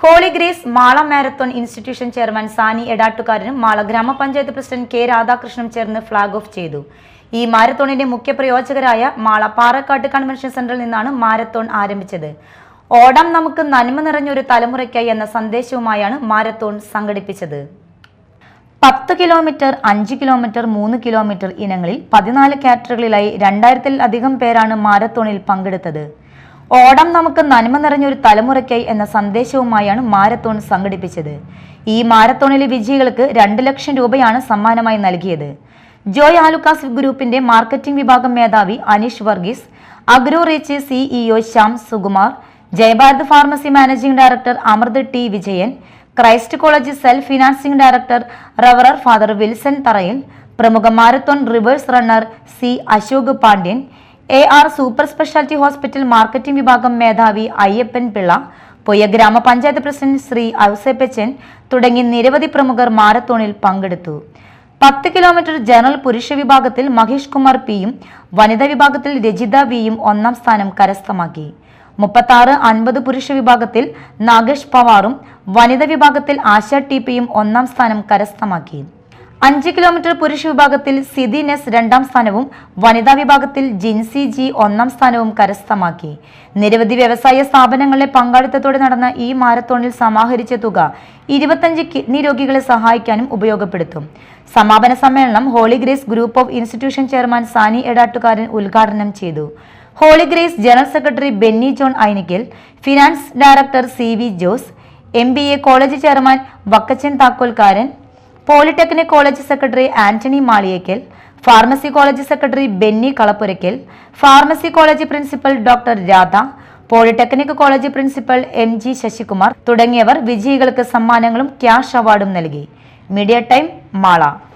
Holy Grace Mala marathon institution chairman Sani എടാട്ടുകാരനും മാള ഗ്രാമപഞ്ചായത്ത് president K രാധാകൃഷ്ണനും ചേർന്ന് ഫ്ളാഗ് ഓഫ് ചെയ്തു. ഈ മാരത്തോണിന്റെ മുഖ്യ പ്രയോജകരായ മാള പാറക്കാട്ട് കൺവെൻഷൻ സെന്ററിൽ നിന്നാണ് മാരത്തോൺ ആരംഭിച്ചത്. ഓടാം നമുക്ക് നന്മ നിറഞ്ഞൊരു തലമുറയ്ക്കായി എന്ന സന്ദേശവുമായാണ് മാരത്തോൺ സംഘടിപ്പിച്ചത്. 10 കിലോമീറ്റർ, 5 കിലോമീറ്റർ, 3 കിലോമീറ്റർ ഇനങ്ങളിൽ 14 കാറ്റഗറികളിലായി 2000-ൽ പേരാണ് മാരത്തോണിൽ പങ്കെടുത്തത്. ഓടാം നമുക്ക് നന്മ നിറഞ്ഞൊരു തലമുറയ്ക്കായി എന്ന സന്ദേശവുമായാണ് മാരത്തോൺ സംഘടിപ്പിച്ചത്. ഈ മാരത്തോണിലെ വിജയികൾക്ക് 2 ലക്ഷം രൂപയാണ് സമ്മാനമായി നൽകിയത്. ജോയ് ആലുക്കാസ് ഗ്രൂപ്പിന്റെ മാർക്കറ്റിംഗ് വിഭാഗം മേധാവി Aneesh Varghese, agro reach CEO Shyam Sukumar, Jayabharat pharmacy managing director Amrit T Vijayan, Christ college self financing director റവറർ ഫാദർ വിൽസൺ തറയിൽ, പ്രമുഖ marathon reverse runner C Ashok Pandian, AR super speciality hospital marketing വിഭാഗം മേധാവി അയ്യപ്പൻ പിള്ള, പൊയ്യ ഗ്രാമപഞ്ചായത്ത് പ്രസിഡന്റ് ശ്രീ ഔസേപ്പച്ചൻ തുടങ്ങി നിരവധി പ്രമുഖർ മാരത്തോണിൽ പങ്കെടുത്തു. 10 കിലോമീറ്റർ ജനറൽ പുരുഷ വിഭാഗത്തിൽ മഹേഷ് കുമാർ പിയും വനിതാ വിഭാഗത്തിൽ രജിത വിയും 1ാം സ്ഥാനം കരസ്ഥമാക്കി. 36-50 പുരുഷ വിഭാഗത്തിൽ നാഗേഷ് പവാറും വനിതാ വിഭാഗത്തിൽ ആശ ടിപിയും 1ാം സ്ഥാനം കരസ്ഥമാക്കി. 5 കിലോമീറ്റർ പുരുഷ വിഭാഗത്തിൽ സിദി നെസ് 2ാം സ്ഥാനവും വനിതാ വിഭാഗത്തിൽ ജിൻസി ജി 1ാം സ്ഥാനവും കരസ്ഥമാക്കി. നിരവധി വ്യവസായ സ്ഥാപനങ്ങളിലെ പങ്കാളിത്തത്തോടെ നടന്ന ഈ മാരത്തോണിൽ സമാഹരിച്ച തുക 25 കിഡ്നി രോഗികളെ സഹായിക്കാനും ഉപയോഗപ്പെടുത്തും. സമാപന സമ്മേളനം Holy Grace group of institution chairman Sani Edattukaran ഉദ്ഘാടനം ചെയ്തു. Holy Grace general secretary Benny John Ainikkal, finance director CV Jose, MBA college chairman Vakkachan Thakkolkaran, polytechnic college secretary Antony Maliyekkal, pharmacy college secretary Benny Kalappurakkal, pharmacy college principal doctor Radha, polytechnic college principal MG Sasikumar തുടങ്ങിയവർ വിജയികൾക്ക് സമ്മാനങ്ങളും cash അവാർഡും നൽകി. Media time Mala.